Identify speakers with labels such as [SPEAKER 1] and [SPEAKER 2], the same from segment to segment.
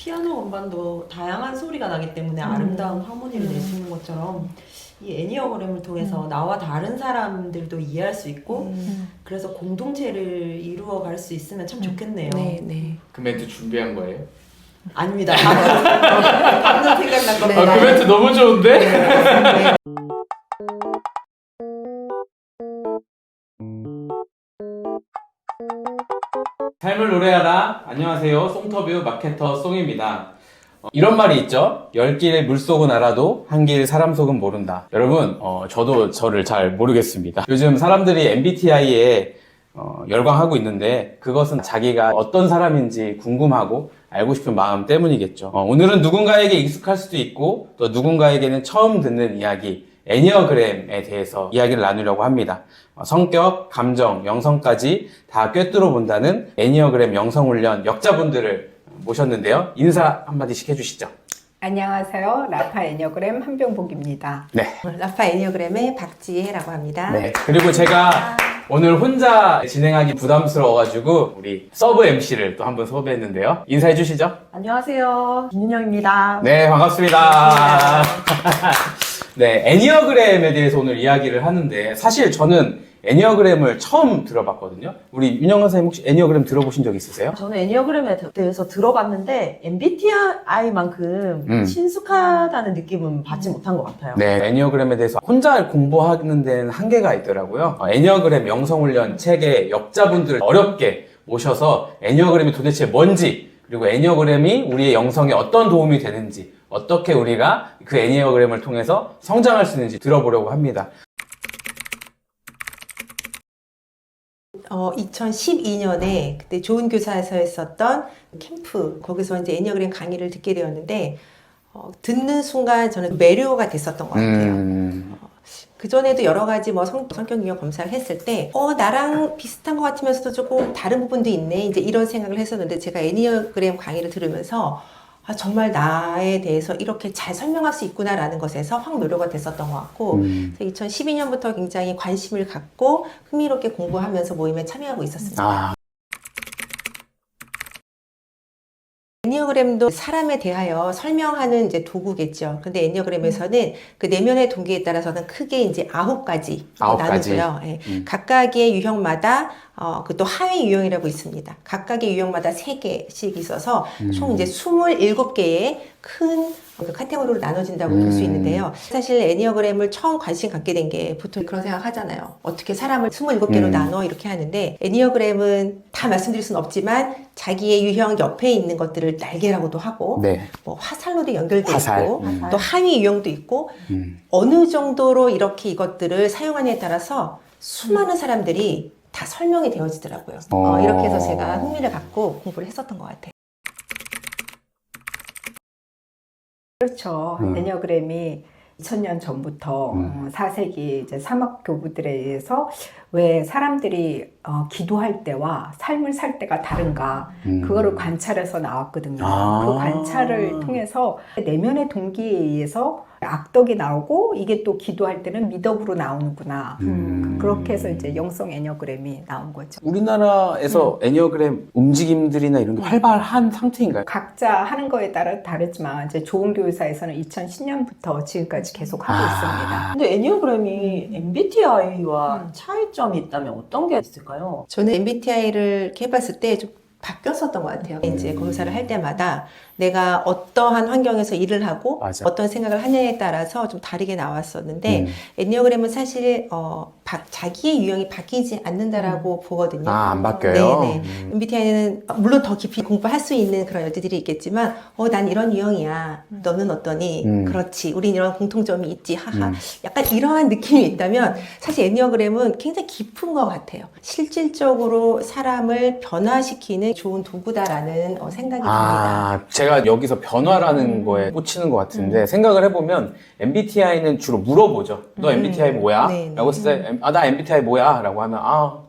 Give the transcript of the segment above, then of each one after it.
[SPEAKER 1] 피아노 건반도 다양한 소리가 나기 때문에 아름다운 하모니를 낼 수 있는 것처럼 이 애니어그램을 통해서 나와 다른 사람들도 이해할 수 있고 그래서 공동체를 이루어 갈 수 있으면 참 좋겠네요.
[SPEAKER 2] 네.
[SPEAKER 3] 그 멘트 준비한 거예요?
[SPEAKER 1] 아닙니다. 방금 생각난 겁니다.
[SPEAKER 3] 그 멘트 너무 좋은데?
[SPEAKER 1] 네.
[SPEAKER 3] 삶을 노래하라. 안녕하세요. 송터뷰 마케터 송입니다. 이런 말이 있죠. 10길 물속은 알아도 한 길 사람 속은 모른다. 여러분, 저도 저를 잘 모르겠습니다. 요즘 사람들이 MBTI에 열광하고 있는데 그것은 자기가 어떤 사람인지 궁금하고 알고 싶은 마음 때문이겠죠. 오늘은 누군가에게 익숙할 수도 있고 또 누군가에게는 처음 듣는 이야기, 애니어그램에 대해서 이야기를 나누려고 합니다. 성격, 감정, 영성까지 다 꿰뚫어 본다는 애니어그램 영성훈련 역자분들을 모셨는데요. 인사 한마디씩 해주시죠.
[SPEAKER 2] 안녕하세요. 라파 애니어그램 한병복입니다.
[SPEAKER 3] 네.
[SPEAKER 1] 라파 애니어그램의 박지혜라고 합니다.
[SPEAKER 3] 네. 그리고 제가 오늘 혼자 진행하기 부담스러워가지고 우리 서브 MC를 또 한 분 섭외했는데요. 인사해 주시죠.
[SPEAKER 1] 안녕하세요. 김윤영입니다.
[SPEAKER 3] 네, 반갑습니다. 네, 애니어그램에 대해서 오늘 이야기를 하는데 사실 저는 애니어그램을 처음 들어봤거든요. 우리 윤영 선생님 혹시 애니어그램 들어보신 적 있으세요?
[SPEAKER 1] 저는 애니어그램에 대해서 들어봤는데 MBTI만큼 친숙하다는 느낌은 받지 못한 것 같아요.
[SPEAKER 3] 네, 애니어그램에 대해서 혼자 공부하는 데는 한계가 있더라고요. 애니어그램 영성훈련 책의 역자분들을 어렵게 모셔서 애니어그램이 도대체 뭔지 그리고 애니어그램이 우리의 영성에 어떤 도움이 되는지 어떻게 우리가 그 애니어그램을 통해서 성장할 수 있는지 들어보려고 합니다.
[SPEAKER 4] 2012년에 그때 좋은 교사에서 했었던 캠프 거기서 이제 애니어그램 강의를 듣게 되었는데 듣는 순간 저는 매료가 됐었던 것 같아요. 그전에도 여러 가지 뭐 성격 유형 검사를 했을 때 나랑 비슷한 것 같으면서도 조금 다른 부분도 있네 이제 이런 생각을 했었는데 제가 애니어그램 강의를 들으면서 정말 나에 대해서 이렇게 잘 설명할 수 있구나라는 것에서 확 노려가 됐었던 것 같고 2012년부터 굉장히 관심을 갖고 흥미롭게 공부하면서 모임에 참여하고 있었습니다. 애니어그램도 사람에 대하여 설명하는 이제 도구겠죠. 근데 애니어그램에서는 그 내면의 동기에 따라서는 크게 이제 9가지 나누고요. 예. 각각의 유형마다 그 또 하위 유형이라고 있습니다. 각각의 유형마다 3개씩 있어서 총 이제 27개의 큰 그 카테고리로 나눠진다고 볼 수 있는데요. 사실 애니어그램을 처음 관심 갖게 된 게 보통 그런 생각 하잖아요. 어떻게 사람을 27개로 나눠 이렇게 하는데 애니어그램은 다 말씀드릴 수는 없지만 자기의 유형 옆에 있는 것들을 날개라고도 하고
[SPEAKER 3] 네.
[SPEAKER 4] 뭐 화살로도 연결돼
[SPEAKER 3] 화살.
[SPEAKER 4] 있고 또 하위 유형도 있고 어느 정도로 이렇게 이것들을 사용하느냐에 따라서 수많은 사람들이 다 설명이 되어지더라고요. 이렇게 해서 제가 흥미를 갖고 공부를 했었던 것 같아요.
[SPEAKER 2] 그렇죠. 애니어그램이 2000년 전부터 4세기 이제 사막교부들에 의해서 왜 사람들이 기도할 때와 삶을 살 때가 다른가 그거를 관찰해서 나왔거든요. 그 관찰을 통해서 내면의 동기에 의해서 악덕이 나오고 이게 또 기도할 때는 미덕으로 나오는구나. 그렇게 해서 이제 영성 애니어그램이 나온 거죠.
[SPEAKER 3] 우리나라에서 애니어그램 움직임들이나 이런 게 활발한 상태인가요?
[SPEAKER 2] 각자 하는 거에 따라 다르지만 이제 좋은 교사에서는 2010년부터 지금까지 계속 하고 있습니다.
[SPEAKER 1] 근데 애니어그램이 MBTI와 차이점이 있다면 어떤 게 있을까요?
[SPEAKER 4] 저는 MBTI를 이렇게 해봤을 때 좀 바뀌었었던 것 같아요. 이제 교사를 할 때마다 내가 어떠한 환경에서 일을 하고
[SPEAKER 3] 맞아.
[SPEAKER 4] 어떤 생각을 하냐에 따라서 좀 다르게 나왔었는데 애니어그램은 사실 자기의 유형이 바뀌지 않는다라고 보거든요.
[SPEAKER 3] 안 바뀌어요?
[SPEAKER 4] 네네. MBTI는 물론 더 깊이 공부할 수 있는 그런 여지들이 있겠지만 난 이런 유형이야. 너는 어떠니? 그렇지. 우린 이런 공통점이 있지. 하하. 약간 이러한 느낌이 있다면 사실 애니어그램은 굉장히 깊은 것 같아요. 실질적으로 사람을 변화시키는 좋은 도구다라는 생각이 듭니다.
[SPEAKER 3] 제가 여기서 변화라는 거에 꽂히는 것 같은데 생각을 해보면 MBTI는 주로 물어보죠. 너 MBTI 뭐야?
[SPEAKER 4] 네.
[SPEAKER 3] 라고 했을 때 나 MBTI 뭐야? 라고 하면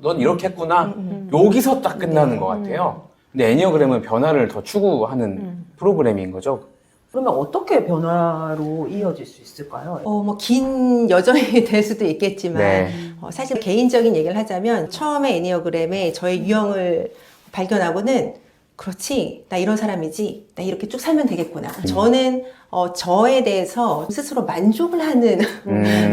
[SPEAKER 3] 넌 이렇게 했구나. 여기서 딱 끝나는 것 같아요. 근데 애니어그램은 변화를 더 추구하는 프로그램인 거죠.
[SPEAKER 1] 그러면 어떻게 변화로 이어질 수 있을까요?
[SPEAKER 4] 뭐 긴 여정이 될 수도 있겠지만
[SPEAKER 3] 네.
[SPEAKER 4] 사실 개인적인 얘기를 하자면 처음에 애니어그램에 저의 유형을 발견하고는 그렇지, 나 이런 사람이지, 나 이렇게 쭉 살면 되겠구나. 저는 저에 대해서 스스로 만족을 하는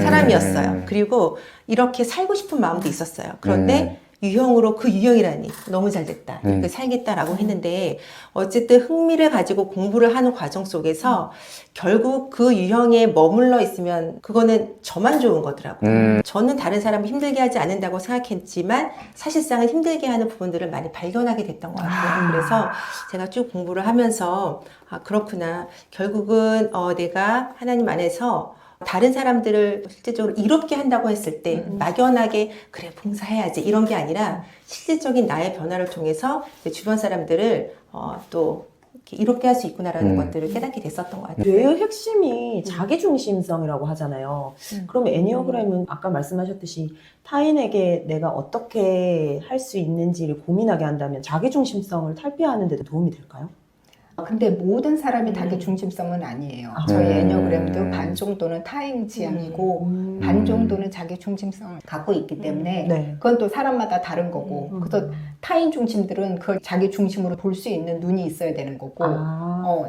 [SPEAKER 4] 사람이었어요. 그리고 이렇게 살고 싶은 마음도 있었어요. 그런데 유형으로 그 유형이라니 너무 잘 됐다. 이렇게 살겠다라고 했는데 어쨌든 흥미를 가지고 공부를 하는 과정 속에서 결국 그 유형에 머물러 있으면 그거는 저만 좋은 거더라고요. 저는 다른 사람을 힘들게 하지 않는다고 생각했지만 사실상은 힘들게 하는 부분들을 많이 발견하게 됐던 것 같아요. 그래서 제가 쭉 공부를 하면서 아, 그렇구나. 결국은 내가 하나님 안에서 다른 사람들을 실질적으로 이롭게 한다고 했을 때 막연하게 그래 봉사해야지 이런 게 아니라 실질적인 나의 변화를 통해서 내 주변 사람들을 또 이렇게 이롭게 할 수 있구나라는 것들을 깨닫게 됐었던 것 같아요.
[SPEAKER 1] 뇌의 핵심이 자기중심성이라고 하잖아요. 그럼 애니어그램은 아까 말씀하셨듯이 타인에게 내가 어떻게 할 수 있는지를 고민하게 한다면 자기중심성을 탈피하는 데도 도움이 될까요?
[SPEAKER 2] 근데 모든 사람이 자기 중심성은 아니에요. 저희 애니어그램도 반 정도는 타인 지향이고 반 정도는 자기 중심성을 갖고 있기 때문에
[SPEAKER 1] 네.
[SPEAKER 2] 그건 또 사람마다 다른 거고 그래서 타인 중심들은 그걸 자기 중심으로 볼 수 있는 눈이 있어야 되는 거고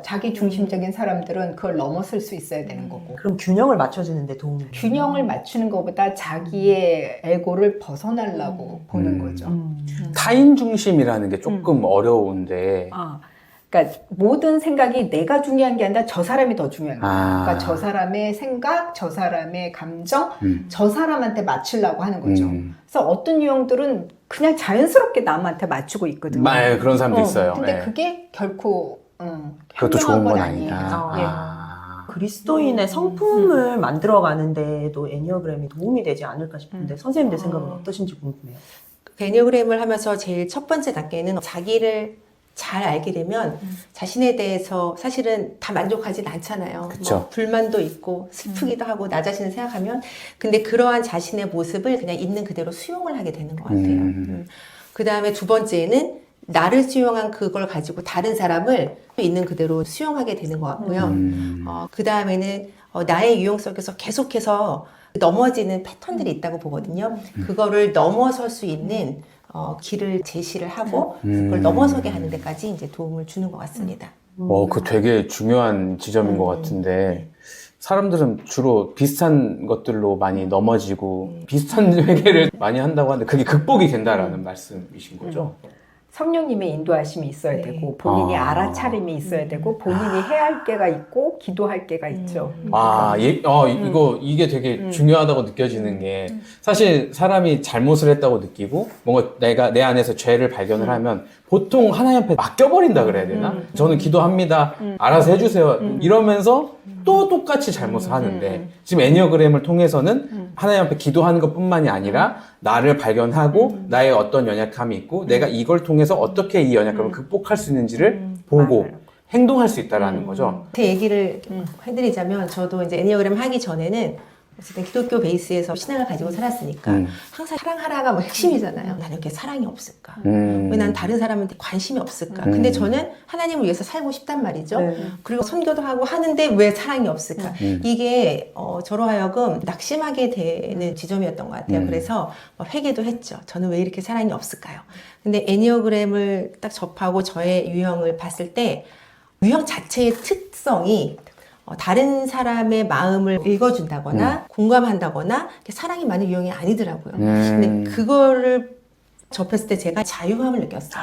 [SPEAKER 2] 자기 중심적인 사람들은 그걸 넘어설 수 있어야 되는 거고
[SPEAKER 1] 그럼 균형을 맞춰주는 데 도움이 돼요?
[SPEAKER 2] 균형을 맞추는 것보다 자기의 에고를 벗어나려고 보는 거죠.
[SPEAKER 3] 타인 중심이라는 게 조금 어려운데
[SPEAKER 2] 그러니까 모든 생각이 내가 중요한 게 아니라 저 사람이 더 중요한 거예요.
[SPEAKER 3] 아.
[SPEAKER 2] 그러니까 저 사람의 생각, 저 사람의 감정, 저 사람한테 맞추려고 하는 거죠. 그래서 어떤 유형들은 그냥 자연스럽게 남한테 맞추고 있거든요.
[SPEAKER 3] 그런 사람도 있어요.
[SPEAKER 2] 근데
[SPEAKER 3] 예.
[SPEAKER 2] 그게 결코
[SPEAKER 3] 그것도 좋은
[SPEAKER 2] 현명한
[SPEAKER 3] 건
[SPEAKER 2] 아니에요.
[SPEAKER 3] 아니다.
[SPEAKER 1] 그리스도인의 성품을 만들어가는 데도 애니어그램이 도움이 되지 않을까 싶은데 선생님들 생각은 어떠신지 궁금해요.
[SPEAKER 4] 그 애니어그램을 하면서 제일 첫 번째 단계는 자기를 잘 알게 되면 자신에 대해서 사실은 다 만족하진 않잖아요.
[SPEAKER 3] 그쵸.
[SPEAKER 4] 뭐 불만도 있고 슬프기도 하고 나 자신을 생각하면 근데 그러한 자신의 모습을 그냥 있는 그대로 수용을 하게 되는 것 같아요. 그 다음에 두 번째는 나를 수용한 그걸 가지고 다른 사람을 있는 그대로 수용하게 되는 것 같고요. 그 다음에는 나의 유형 속에서 계속해서 넘어지는 패턴들이 있다고 보거든요. 그거를 넘어설 수 있는 길을 제시를 하고 그걸 넘어서게 하는 데까지 이제 도움을 주는 것 같습니다.
[SPEAKER 3] 그 되게 중요한 지점인 것 같은데 사람들은 주로 비슷한 것들로 많이 넘어지고 비슷한 회개를 많이 한다고 하는데 그게 극복이 된다라는 말씀이신 거죠?
[SPEAKER 2] 성령님의 인도하심이 있어야 되고 본인이 알아차림이 있어야 되고 본인이 해야 할 게가 있고 기도할 게가 있죠.
[SPEAKER 3] 이게 되게 중요하다고 느껴지는 게 사실 사람이 잘못을 했다고 느끼고 뭔가 내가 내 안에서 죄를 발견을 하면 보통 하나님 앞에 맡겨버린다 그래야 되나? 저는 기도합니다. 알아서 해주세요. 이러면서 또 똑같이 잘못을 하는데 지금 애니어그램을 통해서는 하나님 앞에 기도하는 것뿐만이 아니라 나를 발견하고 나의 어떤 연약함이 있고 내가 이걸 통해서 어떻게 이 연약함을 극복할 수 있는지를 보고 행동할 수 있다라는 거죠.
[SPEAKER 4] 제 얘기를 해드리자면 저도 이제 애니어그램 하기 전에는 어쨌든 기독교 베이스에서 신앙을 가지고 살았으니까 항상 사랑하라가 뭐 핵심이잖아요. 나는 왜 사랑이 없을까? 왜 난 다른 사람한테 관심이 없을까? 근데 저는 하나님을 위해서 살고 싶단 말이죠. 그리고 선교도 하고 하는데 왜 사랑이 없을까? 이게 저로 하여금 낙심하게 되는 지점이었던 것 같아요. 그래서 회개도 했죠. 저는 왜 이렇게 사랑이 없을까요? 근데 애니어그램을 딱 접하고 저의 유형을 봤을 때 유형 자체의 특성이 다른 사람의 마음을 읽어준다거나 공감한다거나 사랑이 많은 유형이 아니더라고요. 근데 그거를 접했을 때 제가 자유함을 느꼈어요.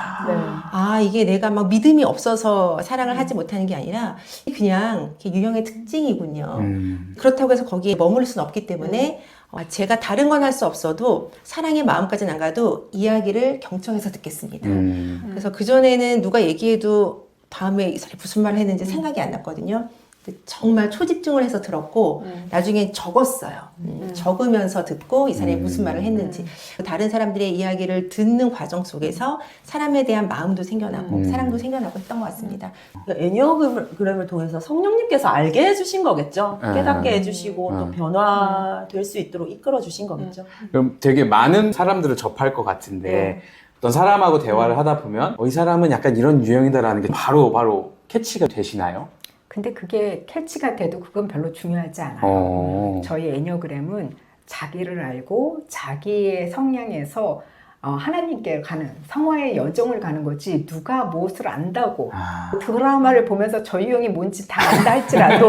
[SPEAKER 4] 이게 내가 막 믿음이 없어서 사랑을 하지 못하는 게 아니라 그냥 유형의 특징이군요. 그렇다고 해서 거기에 머무를 수는 없기 때문에 제가 다른 건 할 수 없어도 사랑의 마음까지는 안 가도 이야기를 경청해서 듣겠습니다. 그래서 그전에는 누가 얘기해도 다음에 이 사람이 무슨 말을 했는지 생각이 안 났거든요. 정말 초집중을 해서 들었고 나중에 적었어요. 적으면서 듣고 이 사람이 무슨 말을 했는지 다른 사람들의 이야기를 듣는 과정 속에서 사람에 대한 마음도 생겨나고 사랑도 생겨나고 했던 것 같습니다.
[SPEAKER 1] 그러니까 애니어그램을 통해서 성령님께서 알게 해주신 거겠죠. 깨닫게 해주시고 또 변화될 수 있도록 이끌어 주신 거겠죠.
[SPEAKER 3] 그럼 되게 많은 사람들을 접할 것 같은데 어떤 사람하고 대화를 하다 보면 이 사람은 약간 이런 유형이다라는 게 바로 캐치가 되시나요?
[SPEAKER 2] 근데 그게 캐치가 돼도 그건 별로 중요하지 않아요. 저희 애니어그램은 자기를 알고 자기의 성향에서 하나님께 가는 성화의 여정을 가는 거지 누가 무엇을 안다고
[SPEAKER 3] 아.
[SPEAKER 2] 드라마를 보면서 저 유형이 뭔지 다 안다 할지라도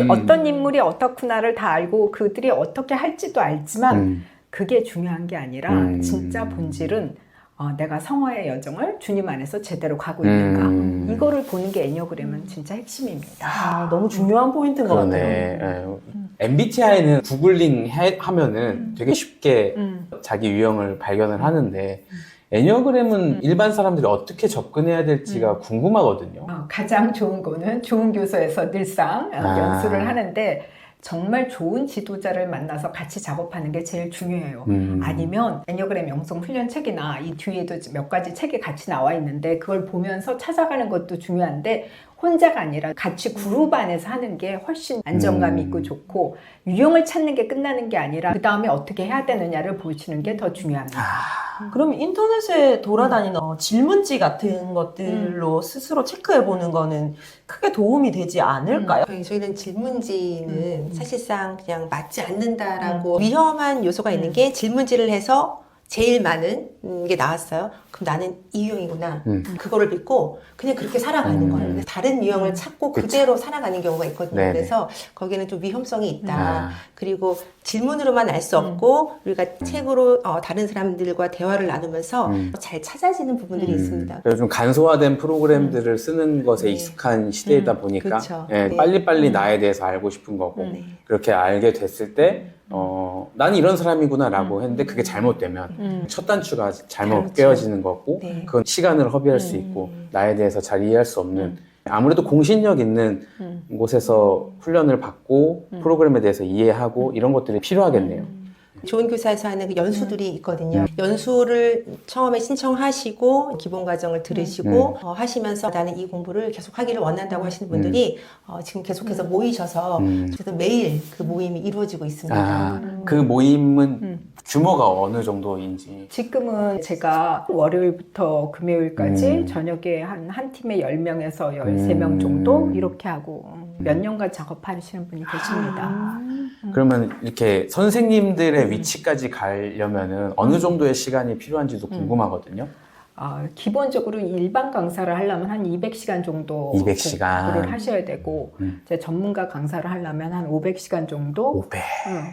[SPEAKER 2] 어떤 인물이 어떻구나를 다 알고 그들이 어떻게 할지도 알지만 그게 중요한 게 아니라 진짜 본질은 내가 성화의 여정을 주님 안에서 제대로 가고 있는가 이거를 보는 게 애니어그램은 진짜 핵심입니다.
[SPEAKER 1] 너무 중요한 포인트인 것 같아요.
[SPEAKER 3] 그러네. MBTI는 구글링 하면은 되게 쉽게 자기 유형을 발견을 하는데 애니어그램은 일반 사람들이 어떻게 접근해야 될지가 궁금하거든요.
[SPEAKER 2] 가장 좋은 거는 좋은 교서에서 늘상 연수를 하는데 정말 좋은 지도자를 만나서 같이 작업하는 게 제일 중요해요. 아니면 애니어그램 영성 훈련 책이나 이 뒤에도 몇 가지 책이 같이 나와 있는데 그걸 보면서 찾아가는 것도 중요한데 혼자가 아니라 같이 그룹 안에서 하는 게 훨씬 안정감이 있고 좋고 유형을 찾는 게 끝나는 게 아니라 그 다음에 어떻게 해야 되느냐를 보시는 게 더 중요합니다.
[SPEAKER 1] 그럼 인터넷에 돌아다니는 질문지 같은 것들로 스스로 체크해보는 거는 크게 도움이 되지 않을까요?
[SPEAKER 4] 저희는 질문지는 사실상 그냥 맞지 않는다라고 위험한 요소가 있는 게 질문지를 해서 제일 많은 게 나왔어요. 그럼 나는 이 유형이구나. 그거를 믿고 그냥 그렇게 살아가는 거예요. 그래서 다른 유형을 찾고 그대로 살아가는 경우가 있거든요.
[SPEAKER 3] 네네.
[SPEAKER 4] 그래서 거기에는 좀 위험성이 있다. 그리고 질문으로만 알 수 없고 우리가 책으로 다른 사람들과 대화를 나누면서 잘 찾아지는 부분들이 있습니다.
[SPEAKER 3] 그래서 좀 간소화된 프로그램들을 쓰는 것에
[SPEAKER 4] 네.
[SPEAKER 3] 익숙한 시대이다 보니까
[SPEAKER 4] 그쵸.
[SPEAKER 3] 예,
[SPEAKER 4] 네.
[SPEAKER 3] 빨리빨리 나에 대해서 알고 싶은 거고
[SPEAKER 4] 네.
[SPEAKER 3] 그렇게 알게 됐을 때 난 이런 사람이구나 라고 했는데 그게 잘못되면 첫 단추가 잘못
[SPEAKER 4] 그렇죠.
[SPEAKER 3] 깨어지는 거고
[SPEAKER 4] 네.
[SPEAKER 3] 그건 시간을 허비할 수 있고 나에 대해서 잘 이해할 수 없는 아무래도 공신력 있는 곳에서 훈련을 받고 프로그램에 대해서 이해하고 이런 것들이 필요하겠네요.
[SPEAKER 4] 좋은 교사에서 하는 그 연수들이 있거든요. 연수를 처음에 신청하시고 기본 과정을 들으시고 하시면서 나는 이 공부를 계속 하기를 원한다고 하시는 분들이 지금 계속해서 모이셔서 그래서 매일 그 모임이 이루어지고 있습니다.
[SPEAKER 3] 그 모임은 규모가 어느 정도인지.
[SPEAKER 2] 지금은 제가 월요일부터 금요일까지 저녁에 한 팀에 10명에서 13명 정도 이렇게 하고 몇 년간 작업하시는 분이 계십니다.
[SPEAKER 3] 그러면 이렇게 선생님들의 위치까지 가려면은 어느 정도의 시간이 필요한지도 궁금하거든요.
[SPEAKER 2] 기본적으로 일반 강사를 하려면 한 200시간 정도
[SPEAKER 3] 200시간.
[SPEAKER 2] 공부를 하셔야 되고 이제 전문가 강사를 하려면 한 500시간 정도
[SPEAKER 3] 500.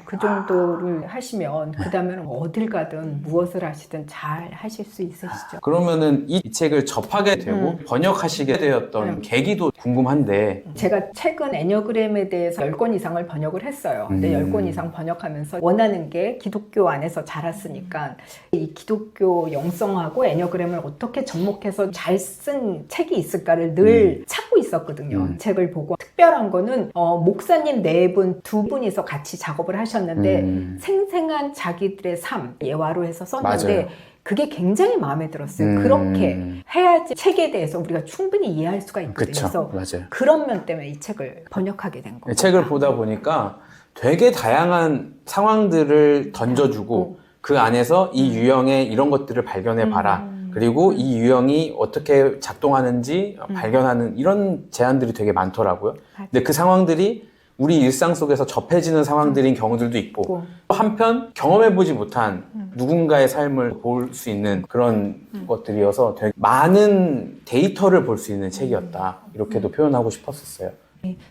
[SPEAKER 2] 그 정도를 하시면 그 다음에는 어딜 가든 무엇을 하시든 잘 하실 수 있으시죠.
[SPEAKER 3] 그러면은 이 책을 접하게 되고 번역하시게 되었던 계기도 궁금한데.
[SPEAKER 2] 제가 최근 애니어그램에 대해서 10권 이상을 번역을 했어요. 근데 10권 이상 번역하면서 원하는 게 기독교 안에서 자랐으니까 이 기독교 영성하고 애니어그램을 어떻게 접목해서 잘 쓴 책이 있을까를 늘 찾고 있었거든요. 책을 보고 특별한 거는 목사님 4분, 2분이서 같이 작업을 하셨는데 생생한 자기들의 삶 예화로 해서 썼는데
[SPEAKER 3] 맞아요.
[SPEAKER 2] 그게 굉장히 마음에 들었어요. 그렇게 해야지 책에 대해서 우리가 충분히 이해할 수가 있거든요.
[SPEAKER 3] 그쵸.
[SPEAKER 2] 그래서
[SPEAKER 3] 맞아요.
[SPEAKER 2] 그런 면 때문에 이 책을 번역하게 된 거예요.
[SPEAKER 3] 책을 보다 보니까 되게 다양한 상황들을 던져주고 그 안에서 이 유형의 이런 것들을 발견해 봐라. 그리고 이 유형이 어떻게 작동하는지 발견하는 이런 제안들이 되게 많더라고요. 근데 그 상황들이 우리 일상 속에서 접해지는 상황들인 경우들도 있고 한편 경험해보지 못한 누군가의 삶을 볼 수 있는 그런 것들이어서 되게 많은 데이터를 볼 수 있는 책이었다. 이렇게도 표현하고 싶었었어요.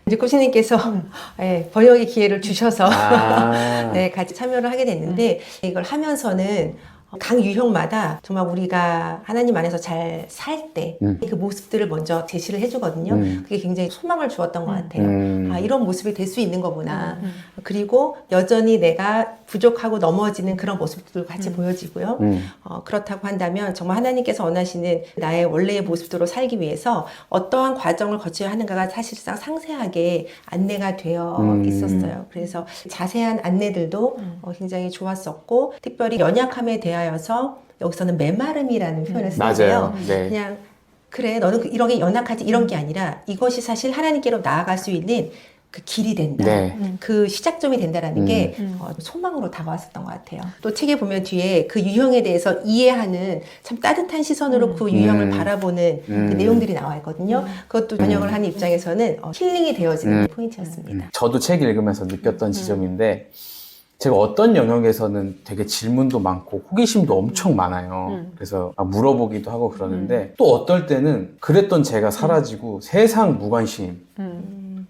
[SPEAKER 4] 이제 코치님께서 번역의 기회를 주셔서
[SPEAKER 3] 아.
[SPEAKER 4] 네, 같이 참여를 하게 됐는데 이걸 하면서는 각 유형마다 정말 우리가 하나님 안에서 잘 살 때 그 모습들을 먼저 제시를 해주거든요. 그게 굉장히 소망을 주었던 것 같아요. 이런 모습이 될 수 있는 거구나. 그리고 여전히 내가 부족하고 넘어지는 그런 모습들도 같이 보여지고요. 그렇다고 한다면 정말 하나님께서 원하시는 나의 원래의 모습대로 살기 위해서 어떠한 과정을 거쳐야 하는가가 사실상 상세하게 안내가 되어 있었어요. 그래서 자세한 안내들도 굉장히 좋았었고 특별히 연약함에 대하여서 여기서는 메마름이라는 표현을 쓰는데요.
[SPEAKER 3] 맞아요. 네.
[SPEAKER 4] 그냥 그래 너는 이런 게 연약하지 이런 게 아니라 이것이 사실 하나님께로 나아갈 수 있는 그 길이 된다.
[SPEAKER 3] 네.
[SPEAKER 4] 그 시작점이 된다라는 게 소망으로 다가왔었던 것 같아요. 또 책에 보면 뒤에 그 유형에 대해서 이해하는 참 따뜻한 시선으로 그 유형을 바라보는 그 내용들이 나와 있거든요. 그것도 번역을 하는 입장에서는 힐링이 되어지는 포인트였습니다.
[SPEAKER 3] 저도 책 읽으면서 느꼈던 지점인데 제가 어떤 영역에서는 되게 질문도 많고 호기심도 엄청 많아요. 그래서 막 물어보기도 하고 그러는데 또 어떨 때는 그랬던 제가 사라지고 세상 무관심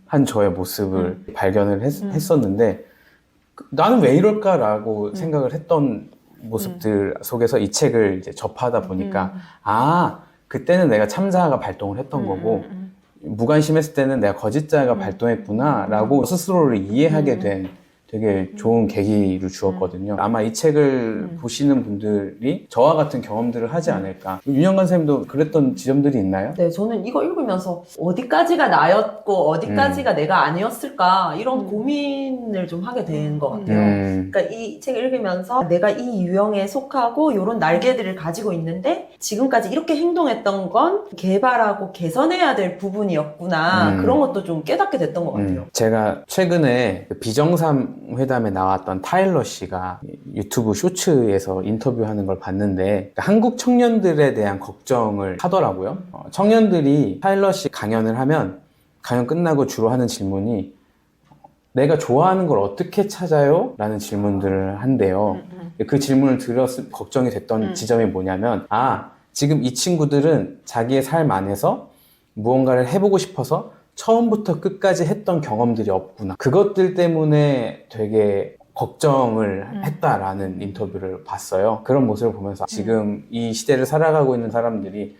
[SPEAKER 3] 한 저의 모습을 발견을 했었는데 나는 왜 이럴까라고 생각을 했던 모습들 속에서 이 책을 이제 접하다 보니까 아, 그때는 내가 참자아가 발동을 했던 거고 무관심했을 때는 내가 거짓자아가 발동했구나 라고 스스로를 이해하게 된 되게 좋은 계기를 주었거든요. 아마 이 책을 보시는 분들이 저와 같은 경험들을 하지 않을까. 윤영관 선생님도 그랬던 지점들이 있나요?
[SPEAKER 1] 네, 저는 이거 읽으면서 어디까지가 나였고 어디까지가 내가 아니었을까 이런 고민을 좀 하게 된 것 같아요. 그러니까 이 책을 읽으면서 내가 이 유형에 속하고 이런 날개들을 가지고 있는데 지금까지 이렇게 행동했던 건 개발하고 개선해야 될 부분이었구나. 그런 것도 좀 깨닫게 됐던 것 같아요.
[SPEAKER 3] 제가 최근에 그 비정상 회담에 나왔던 타일러 씨가 유튜브 쇼츠에서 인터뷰하는 걸 봤는데 한국 청년들에 대한 걱정을 하더라고요. 청년들이 타일러 씨 강연을 하면 강연 끝나고 주로 하는 질문이 내가 좋아하는 걸 어떻게 찾아요? 라는 질문들을 한대요. 그 질문을 들었을 걱정이 됐던 지점이 뭐냐면 아, 지금 이 친구들은 자기의 삶 안에서 무언가를 해보고 싶어서 처음부터 끝까지 했던 경험들이 없구나. 그것들 때문에 되게 걱정을 했다라는 인터뷰를 봤어요. 그런 모습을 보면서 지금 이 시대를 살아가고 있는 사람들이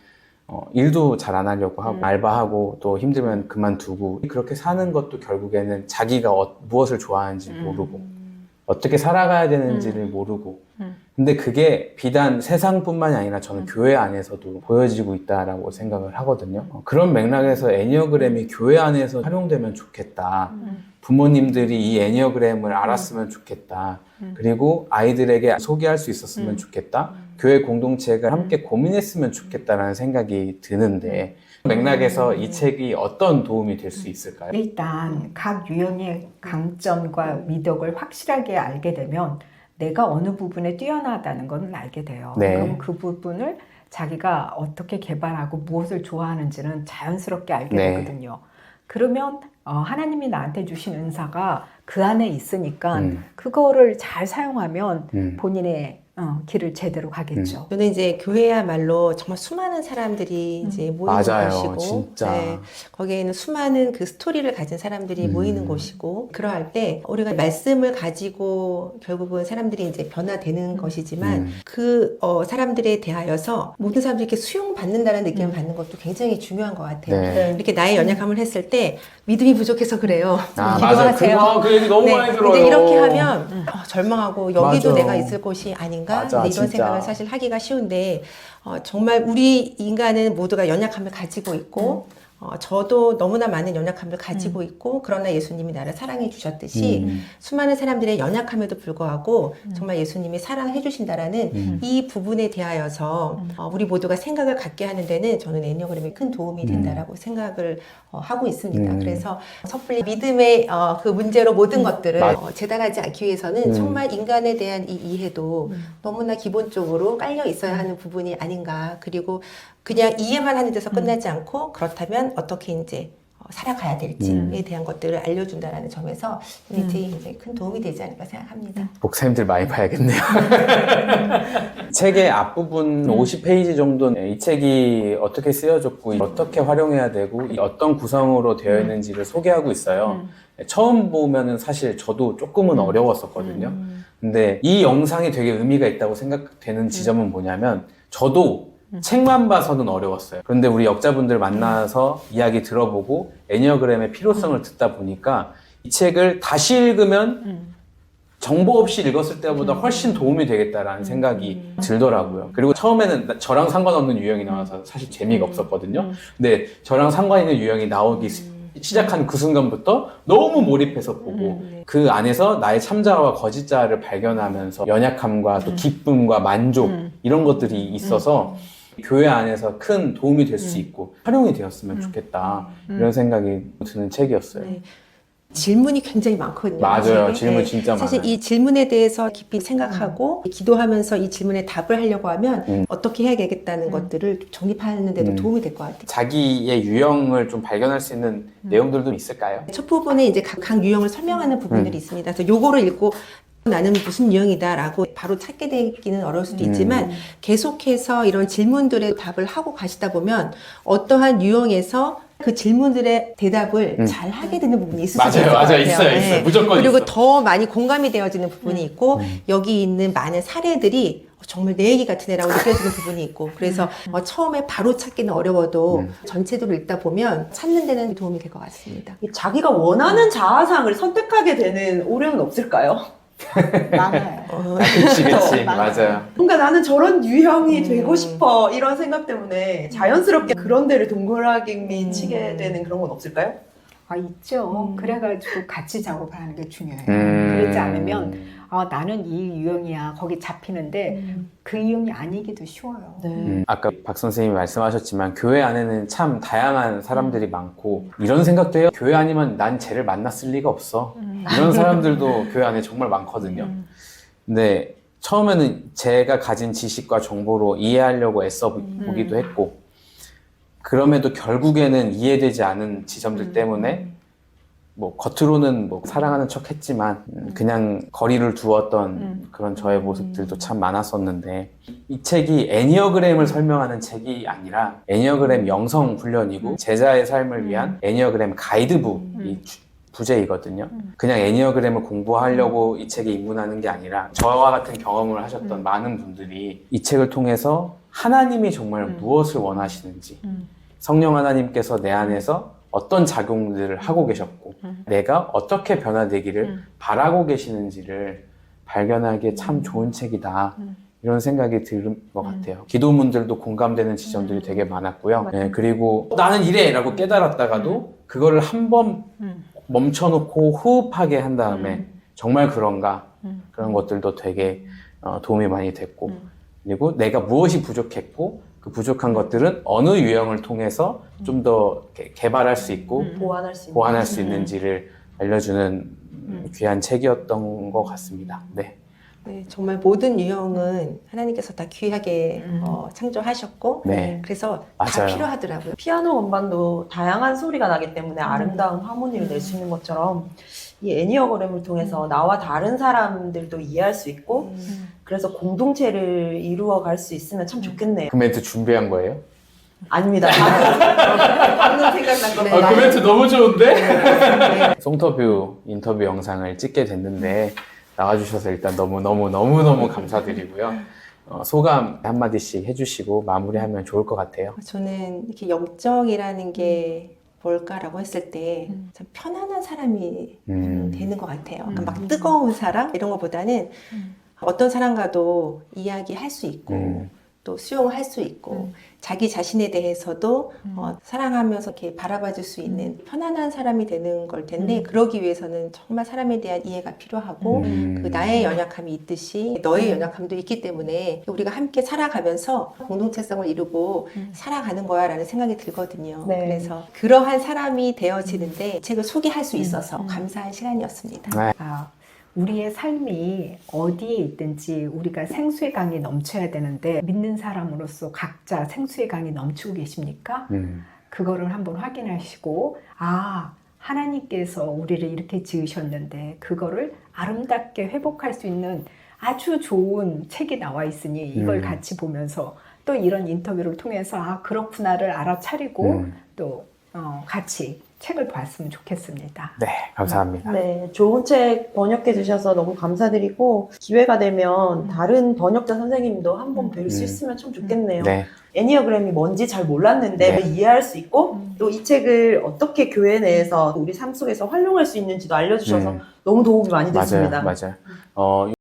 [SPEAKER 3] 일도 잘 안 하려고 하고 알바하고 또 힘들면 그만두고 그렇게 사는 것도 결국에는 자기가 무엇을 좋아하는지 모르고 어떻게 살아가야 되는지를 모르고 근데 그게 비단 세상뿐만이 아니라 저는 교회 안에서도 보여지고 있다라고 생각을 하거든요. 그런 맥락에서 애니어그램이 교회 안에서 활용되면 좋겠다. 부모님들이 이 애니어그램을 알았으면 좋겠다. 그리고 아이들에게 소개할 수 있었으면 좋겠다. 교회 공동체가 함께 고민했으면 좋겠다라는 생각이 드는데 맥락에서 이 책이 어떤 도움이 될 수 있을까요?
[SPEAKER 2] 일단 각 유형의 강점과 미덕을 확실하게 알게 되면 내가 어느 부분에 뛰어나다는 건 알게 돼요.
[SPEAKER 3] 네.
[SPEAKER 2] 그럼 그 부분을 자기가 어떻게 개발하고 무엇을 좋아하는지는 자연스럽게 알게
[SPEAKER 3] 네.
[SPEAKER 2] 되거든요. 그러면 하나님이 나한테 주신 은사가 그 안에 있으니까 그거를 잘 사용하면 본인의 길을 제대로 가겠죠.
[SPEAKER 4] 저는 이제 교회야말로 정말 수많은 사람들이 이제 모이는
[SPEAKER 3] 맞아요,
[SPEAKER 4] 곳이고,
[SPEAKER 3] 진짜.
[SPEAKER 4] 거기에는 수많은 그 스토리를 가진 사람들이 모이는 곳이고, 그러할 때 우리가 말씀을 가지고 결국은 사람들이 이제 변화되는 것이지만 그 사람들에 대하여서 모든 사람들이 이렇게 수용받는다는 느낌을 받는 것도 굉장히 중요한 것 같아요.
[SPEAKER 3] 네.
[SPEAKER 4] 이렇게 나의 연약함을 했을 때 믿음이 부족해서 그래요.
[SPEAKER 3] 아, 맞아요.
[SPEAKER 2] 기도하세요.
[SPEAKER 3] 그 얘기 너무
[SPEAKER 4] 네,
[SPEAKER 3] 많이 들어요.
[SPEAKER 4] 근데 이렇게 하면 절망하고 여기도
[SPEAKER 3] 맞아.
[SPEAKER 4] 내가 있을 곳이 아닌가
[SPEAKER 3] 맞아,
[SPEAKER 4] 이런
[SPEAKER 3] 진짜.
[SPEAKER 4] 생각을 사실 하기가 쉬운데 정말 우리 인간은 모두가 연약함을 가지고 있고 저도 너무나 많은 연약함을 가지고 있고 그러나 예수님이 나를 사랑해 주셨듯이 수많은 사람들의 연약함에도 불구하고 정말 예수님이 사랑해 주신다라는 이 부분에 대하여서 우리 모두가 생각을 갖게 하는 데는 저는 애니어그램이 큰 도움이 된다라고 생각을 하고 있습니다. 그래서 섣불리 믿음의 그 문제로 모든 것들을 재단하지 않기 위해서는 정말 인간에 대한 이 이해도 너무나 기본적으로 깔려 있어야 하는 부분이 아닌가. 그리고 그냥 이해만 하는 데서 끝나지 않고 그렇다면 어떻게 이제 살아가야 될지에 대한 것들을 알려준다라는 점에서 이 책이 굉장히 큰 도움이 되지 않을까 생각합니다.
[SPEAKER 3] 목사님들 많이 봐야겠네요. 책의 앞부분 50페이지 정도는 이 책이 어떻게 쓰여졌고 어떻게 활용해야 되고 어떤 구성으로 되어 있는지를 소개하고 있어요. 처음 보면은 사실 저도 조금은 어려웠었거든요. 근데 이 영상이 되게 의미가 있다고 생각되는 지점은 뭐냐면 저도 책만 봐서는 어려웠어요. 그런데 우리 역자분들 만나서 이야기 들어보고 애니어그램의 필요성을 듣다 보니까 이 책을 다시 읽으면 정보 없이 읽었을 때보다 훨씬 도움이 되겠다라는 생각이 들더라고요. 그리고 처음에는 저랑 상관없는 유형이 나와서 사실 재미가 없었거든요. 근데 저랑 상관 있는 유형이 나오기 시작한 그 순간부터 너무 몰입해서 보고 그 안에서 나의 참자아와 거짓자아를 발견하면서 연약함과 또 기쁨과 만족 이런 것들이 있어서 교회 안에서 큰 도움이 될 수 있고 활용이 되었으면 좋겠다 이런 생각이 드는 책이었어요.
[SPEAKER 4] 네. 질문이 굉장히 많거든요.
[SPEAKER 3] 맞아요.
[SPEAKER 4] 책에.
[SPEAKER 3] 질문 진짜
[SPEAKER 4] 사실
[SPEAKER 3] 많아요.
[SPEAKER 4] 이 질문에 대해서 깊이 생각하고 기도하면서 이 질문에 답을 하려고 하면 어떻게 해야 되겠다는 것들을 정립하는 데도 도움이 될 것 같아요.
[SPEAKER 3] 자기의 유형을 좀 발견할 수 있는 내용들도 있을까요?
[SPEAKER 4] 첫 부분에 이제 각 유형을 설명하는 부분들이 있습니다. 그래서 요거를 읽고 나는 무슨 유형이다라고 바로 찾게 되기는 어려울 수도 있지만 계속해서 이런 질문들에 답을 하고 가시다 보면 어떠한 유형에서 그 질문들의 대답을 잘 하게 되는 부분이 있을 수 있을 것 같아요.
[SPEAKER 3] 있어요. 무조건
[SPEAKER 4] 그리고
[SPEAKER 3] 있어.
[SPEAKER 4] 더 많이 공감이 되어지는 부분이 있고 여기 있는 많은 사례들이 정말 내 얘기 같은 애라고 느껴지는 부분이 있고 그래서 처음에 바로 찾기는 어려워도 전체적으로 읽다 보면 찾는 데는 도움이 될 것 같습니다.
[SPEAKER 1] 자기가 원하는 자아상을 선택하게 되는 오류는 없을까요?
[SPEAKER 2] 많아요.
[SPEAKER 3] 그치. 맞아요.
[SPEAKER 1] 뭔가 나는 저런 유형이 되고 싶어 이런 생각 때문에 자연스럽게 그런 데를 동그라미 치게 되는 그런 건 없을까요?
[SPEAKER 2] 아, 있죠. 그래가지고 같이 작업을 하는 게 중요해요. 그렇지 않으면 나는 이 유형이야 거기 잡히는데 그 유형이 아니기도 쉬워요.
[SPEAKER 3] 아까 박 선생님이 말씀하셨지만 교회 안에는 참 다양한 사람들이 많고 이런 생각도 해요. 교회 아니면 난 쟤를 만났을 리가 없어. 이런 사람들도 교회 안에 정말 많거든요. 근데 처음에는 제가 가진 지식과 정보로 이해하려고 애써 보기도 했고 그럼에도 결국에는 이해되지 않은 지점들 때문에 뭐 겉으로는 뭐 사랑하는 척 했지만 그냥 거리를 두었던 그런 저의 모습들도 참 많았었는데 이 책이 애니어그램을 설명하는 책이 아니라 애니어그램 영성 훈련이고 제자의 삶을 위한 애니어그램 가이드북이 부제이거든요. 그냥 애니어그램을 공부하려고 이 책에 입문하는 게 아니라 저와 같은 경험을 하셨던 많은 분들이 이 책을 통해서 하나님이 정말 무엇을 원하시는지 성령 하나님께서 내 안에서 어떤 작용들을 하고 계셨고 내가 어떻게 변화되기를 바라고 계시는지를 발견하기에 참 좋은 책이다. 이런 생각이 드는 것 같아요. 기도문들도 공감되는 지점들이 되게 많았고요. 네, 그리고 나는 이래! 라고 깨달았다가도 그거를 한번 멈춰놓고 호흡하게 한 다음에 정말 그런가? 그런 것들도 되게 도움이 많이 됐고 그리고 내가 무엇이 부족했고 그 부족한 것들은 어느 유형을 통해서 좀 더 개발할 수 있고 보완할 수 있는지를 알려주는 귀한 책이었던 것 같습니다. 네.
[SPEAKER 4] 네, 정말 모든 유형은 하나님께서 다 귀하게 창조하셨고
[SPEAKER 3] 네.
[SPEAKER 4] 그래서 다
[SPEAKER 3] 맞아요.
[SPEAKER 4] 필요하더라고요.
[SPEAKER 1] 피아노 건반도 다양한 소리가 나기 때문에 아름다운 하모니를 낼 수 있는 것처럼 이 애니어그램을 통해서 나와 다른 사람들도 이해할 수 있고 그래서 공동체를 이루어 갈 수 있으면 참 좋겠네요.
[SPEAKER 3] 그 멘트 준비한 거예요?
[SPEAKER 1] 아닙니다. 방금 생각난 겁니다.
[SPEAKER 3] 그 멘트 너무 좋은데? 송터뷰 인터뷰 영상을 찍게 됐는데 나와주셔서 일단 너무 감사드리고요. 소감 한마디씩 해주시고 마무리하면 좋을 것 같아요.
[SPEAKER 4] 저는 이렇게 영적이라는 게 뭘까라고 했을 때 참 편안한 사람이 되는 것 같아요. 그러니까 막 뜨거운 사랑 이런 것보다는 어떤 사람과도 이야기할 수 있고 또 수용할 수 있고 자기 자신에 대해서도 사랑하면서 이렇게 바라봐줄 수 있는 편안한 사람이 되는 걸 텐데 그러기 위해서는 정말 사람에 대한 이해가 필요하고 그 나의 연약함이 있듯이 너의 연약함도 있기 때문에 우리가 함께 살아가면서 공동체성을 이루고 살아가는 거야 라는 생각이 들거든요.
[SPEAKER 1] 네.
[SPEAKER 4] 그래서 그러한 사람이 되어지는데 책을 소개할 수 있어서 감사한 시간이었습니다.
[SPEAKER 2] 우리의 삶이 어디에 있든지 우리가 생수의 강이 넘쳐야 되는데 믿는 사람으로서 각자 생수의 강이 넘치고 계십니까? 그거를 한번 확인하시고 하나님께서 우리를 이렇게 지으셨는데 그거를 아름답게 회복할 수 있는 아주 좋은 책이 나와 있으니 이걸 같이 보면서 또 이런 인터뷰를 통해서 그렇구나를 알아차리고 또 같이 책을 봤으면 좋겠습니다.
[SPEAKER 3] 네, 감사합니다.
[SPEAKER 1] 네, 좋은 책 번역해 주셔서 너무 감사드리고 기회가 되면 다른 번역자 선생님도 한번 뵐 수 있으면 참 좋겠네요.
[SPEAKER 3] 네.
[SPEAKER 1] 애니어그램이 뭔지 잘 몰랐는데 이해할 수 있고 또 이 책을 어떻게 교회 내에서 우리 삶 속에서 활용할 수 있는지도 알려주셔서 너무 도움이 많이 됐습니다.
[SPEAKER 3] 맞아요.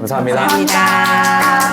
[SPEAKER 3] 감사합니다.
[SPEAKER 4] 감사합니다.